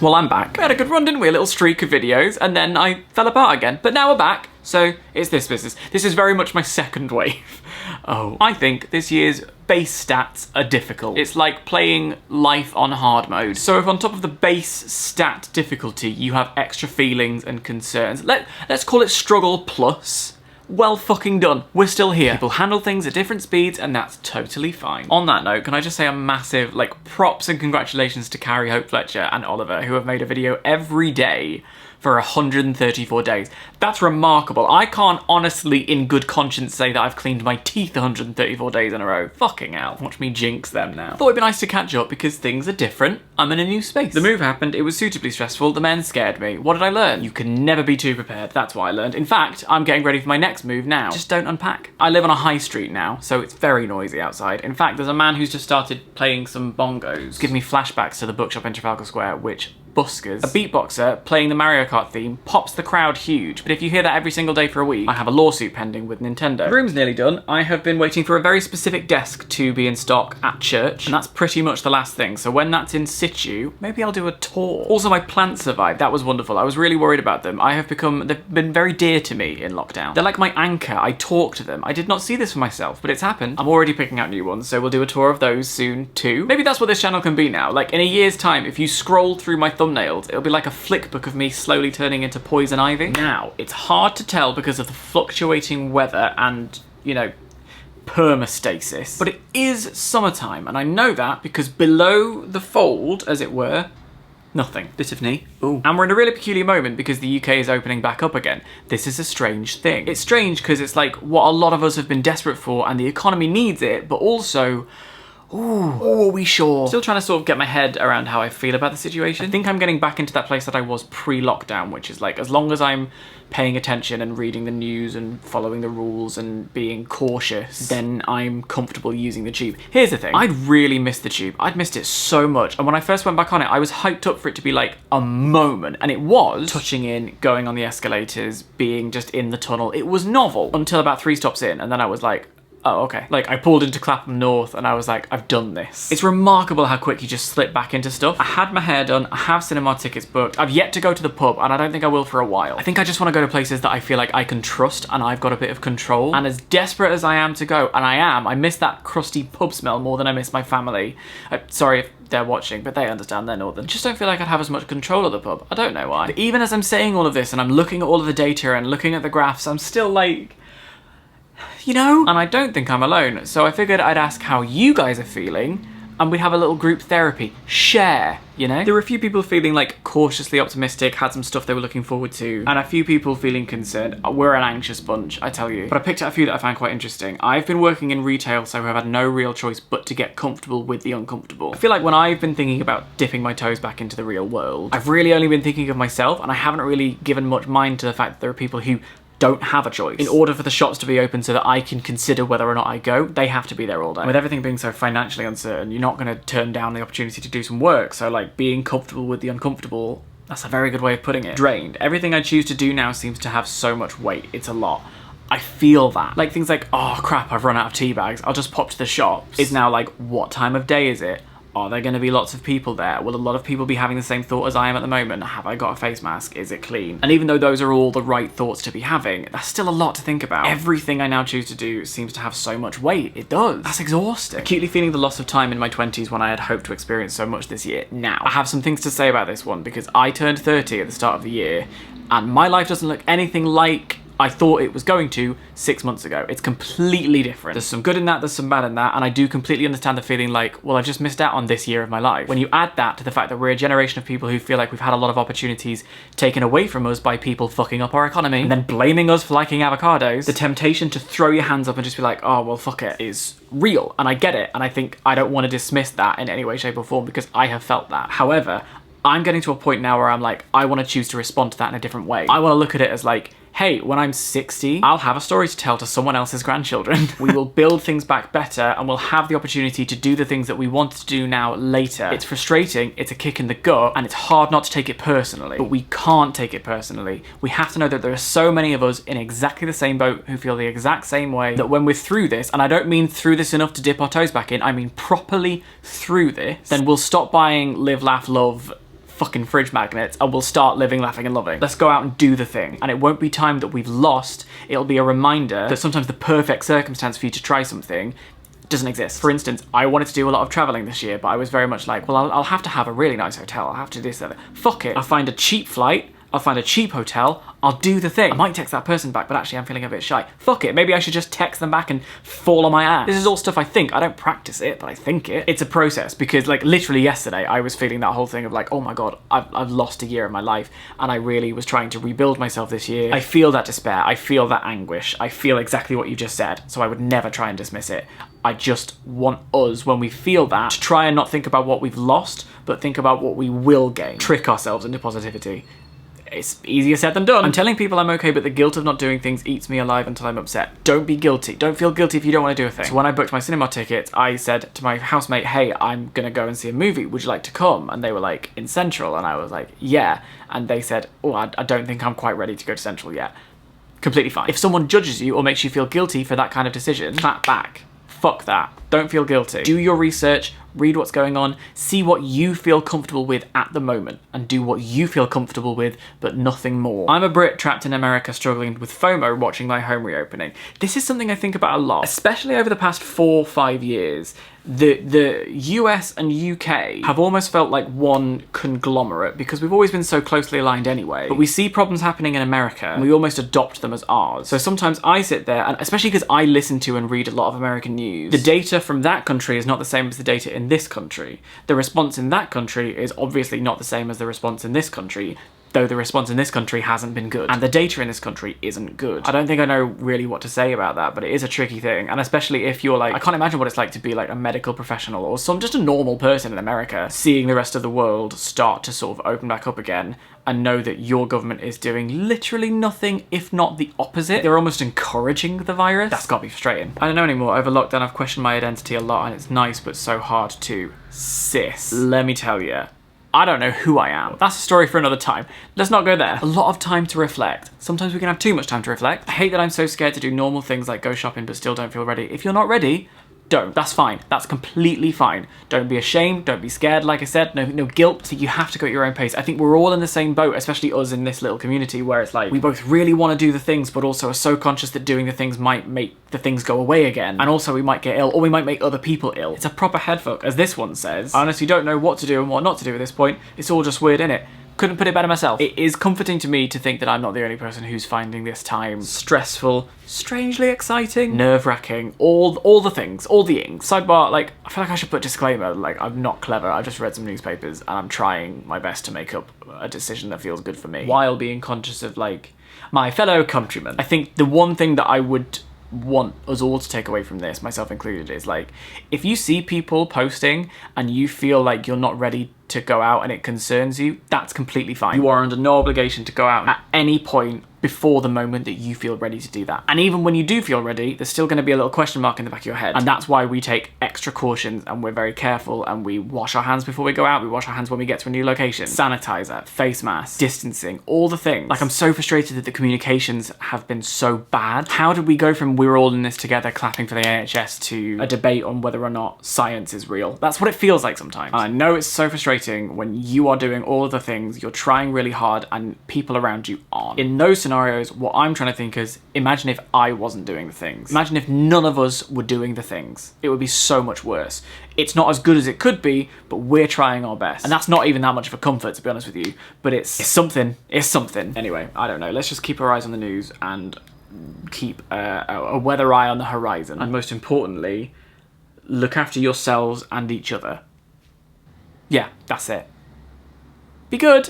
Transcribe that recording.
Well, I'm back. We had a good run, didn't we? A little streak of videos, and then I fell apart again. But now we're back, so it's this business. This is very much my second wave. Oh, I think this year's base stats are difficult. It's like playing life on hard mode. So if on top of the base stat difficulty, you have extra feelings and concerns, let's call it struggle plus. Well fucking done. We're still here. People handle things at different speeds and that's totally fine. On that note, can I just say a massive props and congratulations to Carrie Hope Fletcher and Oliver, who have made a video every day for 134 days. That's remarkable. I can't honestly in good conscience say that I've cleaned my teeth 134 days in a row. Fucking hell. Watch me jinx them now. Thought it'd be nice to catch up because things are different. I'm in a new space. The move happened, it was suitably stressful, the men scared me. What did I learn? You can never be too prepared. That's what I learned. In fact, I'm getting ready for my next move now. Just don't unpack. I live on a high street now, so it's very noisy outside. In fact, there's a man who's just started playing some bongos. Give me flashbacks to the bookshop in Trafalgar Square, which buskers. A beatboxer playing the Mario Kart theme pops the crowd huge, but if you hear that every single day for a week, I have a lawsuit pending with Nintendo. The room's nearly done. I have been waiting for a very specific desk to be in stock at church, and that's pretty much the last thing. So when that's in situ, maybe I'll do a tour. Also, my plants survived. That was wonderful. I was really worried about them. They've been very dear to me in lockdown. They're like my anchor. I talk to them. I did not see this for myself, but it's happened. I'm already picking out new ones, so we'll do a tour of those soon too. Maybe that's what this channel can be now. Like in a year's time, if you scroll through my thumbnails, it'll be like a flick book of me slowly turning into poison ivy. Now, it's hard to tell because of the fluctuating weather and, you know, permastasis, but it is summertime, and I know that because below the fold, as it were, nothing. Bit of knee. Ooh. And we're in a really peculiar moment because the UK is opening back up again. This is a strange thing. It's strange because it's like what a lot of us have been desperate for and the economy needs it, but also, ooh, are we sure? Still trying to sort of get my head around how I feel about the situation. I think I'm getting back into that place that I was pre-lockdown, which is like, as long as I'm paying attention and reading the news and following the rules and being cautious, then I'm comfortable using the tube. Here's the thing, I'd really missed the tube. I'd missed it so much. And when I first went back on it, I was hyped up for it to be like a moment. And it was touching in, going on the escalators, being just in the tunnel. It was novel until about 3 stops in. And then I was like, oh, okay. Like, I pulled into Clapham North and I was like, I've done this. It's remarkable how quick you just slip back into stuff. I had my hair done, I have cinema tickets booked, I've yet to go to the pub, and I don't think I will for a while. I think I just want to go to places that I feel like I can trust and I've got a bit of control. And as desperate as I am to go, and I miss that crusty pub smell more than I miss my family. Sorry if they're watching, but they understand, they're northern. I just don't feel like I'd have as much control of the pub. I don't know why. But even as I'm saying all of this and I'm looking at all of the data and looking at the graphs, I'm still like, you know? And I don't think I'm alone, so I figured I'd ask how you guys are feeling, and we'd have a little group therapy. Share, you know? There were a few people feeling like cautiously optimistic, had some stuff they were looking forward to, and a few people feeling concerned. We're an anxious bunch, I tell you. But I picked out a few that I found quite interesting. I've been working in retail, so I've had no real choice but to get comfortable with the uncomfortable. I feel like when I've been thinking about dipping my toes back into the real world, I've really only been thinking of myself, and I haven't really given much mind to the fact that there are people who don't have a choice. In order for the shops to be open so that I can consider whether or not I go, they have to be there all day. With everything being so financially uncertain, you're not going to turn down the opportunity to do some work. So like being comfortable with the uncomfortable, that's a very good way of putting it. Drained. Everything I choose to do now seems to have so much weight. It's a lot. I feel that. Like things like, oh crap, I've run out of tea bags, I'll just pop to the shops. It's now like, what time of day is it? Are there going to be lots of people there? Will a lot of people be having the same thought as I am at the moment? Have I got a face mask? Is it clean? And even though those are all the right thoughts to be having, that's still a lot to think about. Everything I now choose to do seems to have so much weight. It does. That's exhausting. Acutely feeling the loss of time in my 20s when I had hoped to experience so much this year. Now, I have some things to say about this one because I turned 30 at the start of the year and my life doesn't look anything like I thought it was going to 6 months ago. It's completely different. There's some good in that, there's some bad in that, and I do completely understand the feeling like, well, I've just missed out on this year of my life. When you add that to the fact that we're a generation of people who feel like we've had a lot of opportunities taken away from us by people fucking up our economy, and then blaming us for liking avocados, the temptation to throw your hands up and just be like, oh, well, fuck it, is real. And I get it, and I think I don't want to dismiss that in any way, shape, or form because I have felt that. However, I'm getting to a point now where I'm like, I want to choose to respond to that in a different way. I want to look at it as like, hey, when I'm 60, I'll have a story to tell to someone else's grandchildren. We will build things back better and we'll have the opportunity to do the things that we want to do now later. It's frustrating, it's a kick in the gut, and it's hard not to take it personally, but we can't take it personally. We have to know that there are so many of us in exactly the same boat who feel the exact same way, that when we're through this, and I don't mean through this enough to dip our toes back in, I mean properly through this, then we'll stop buying live, laugh, love fucking fridge magnets and we'll start living, laughing and loving. Let's go out and do the thing. And it won't be time that we've lost. It'll be a reminder that sometimes the perfect circumstance for you to try something doesn't exist. For instance, I wanted to do a lot of traveling this year, but I was very much like, well, I'll have to have a really nice hotel. I'll have to do this, that. Fuck it. I'll find a cheap flight. I'll find a cheap hotel, I'll do the thing. I might text that person back, but actually I'm feeling a bit shy. Fuck it, maybe I should just text them back and fall on my ass. This is all stuff I think. I don't practice it, but I think it. It's a process, because like literally yesterday, I was feeling that whole thing of like, oh my God, I've lost a year of my life, and I really was trying to rebuild myself this year. I feel that despair, I feel that anguish, I feel exactly what you just said, so I would never try and dismiss it. I just want us, when we feel that, to try and not think about what we've lost, but think about what we will gain. Trick ourselves into positivity. It's easier said than done. I'm telling people I'm okay, but the guilt of not doing things eats me alive until I'm upset. Don't be guilty. Don't feel guilty if you don't want to do a thing. So when I booked my cinema tickets, I said to my housemate, hey, I'm gonna go and see a movie. Would you like to come? And they were like, in Central? And I was like, yeah. And they said, oh, I don't think I'm quite ready to go to Central yet. Completely fine. If someone judges you or makes you feel guilty for that kind of decision, clap back. Fuck that. Don't feel guilty. Do your research, read what's going on, see what you feel comfortable with at the moment, and do what you feel comfortable with, but nothing more. I'm a Brit trapped in America struggling with FOMO watching my home reopening. This is something I think about a lot, especially over the past 4 or 5 years. The US and UK have almost felt like one conglomerate because we've always been so closely aligned anyway. But we see problems happening in America and we almost adopt them as ours. So sometimes I sit there, and especially because I listen to and read a lot of American news, the data from that country is not the same as the data in this country. The response in that country is obviously not the same as the response in this country, though the response in this country hasn't been good. And the data in this country isn't good. I don't think I know really what to say about that, but it is a tricky thing. And especially if you're like, I can't imagine what it's like to be like a medical professional or just a normal person in America, seeing the rest of the world start to sort of open back up again and know that your government is doing literally nothing, if not the opposite. They're almost encouraging the virus. That's gotta be frustrating. I don't know anymore. Over lockdown, I've questioned my identity a lot, and it's nice, but so hard to. Sis, let me tell you, I don't know who I am. That's a story for another time. Let's not go there. A lot of time to reflect. Sometimes we can have too much time to reflect. I hate that I'm so scared to do normal things like go shopping but still don't feel ready. If you're not ready, don't. That's fine. That's completely fine. Don't be ashamed. Don't be scared. Like I said, no guilt. So you have to go at your own pace. I think we're all in the same boat, especially us in this little community where it's like we both really want to do the things but also are so conscious that doing the things might make the things go away again. And also we might get ill or we might make other people ill. It's a proper headfuck, as this one says. I honestly don't know what to do and what not to do at this point. It's all just weird, innit? Couldn't put it better myself. It is comforting to me to think that I'm not the only person who's finding this time stressful, strangely exciting, nerve-wracking, all the things, all the ings. Sidebar, like, I feel like I should put disclaimer, like, I'm not clever, I've just read some newspapers and I'm trying my best to make up a decision that feels good for me, while being conscious of, like, my fellow countrymen. I think the one thing that I would want us all to take away from this, myself included, is like, if you see people posting and you feel like you're not ready to go out and it concerns you, that's completely fine. You are under no obligation to go out at any point before the moment that you feel ready to do that. And even when you do feel ready, there's still going to be a little question mark in the back of your head. And that's why we take extra cautions and we're very careful and we wash our hands before we go out. We wash our hands when we get to a new location. Sanitizer, face mask, distancing, all the things. Like, I'm so frustrated that the communications have been so bad. How did we go from we're all in this together clapping for the NHS to a debate on whether or not science is real? That's what it feels like sometimes. And I know it's so frustrating when you are doing all of the things, you're trying really hard and people around you aren't. In those scenarios, what I'm trying to think is, imagine if I wasn't doing the things. Imagine if none of us were doing the things. It would be so much worse. It's not as good as it could be, but we're trying our best. And that's not even that much of a comfort, to be honest with you, but it's something. It's something. Anyway, I don't know. Let's just keep our eyes on the news and keep a weather eye on the horizon. And most importantly, look after yourselves and each other. Yeah, that's it. Be good.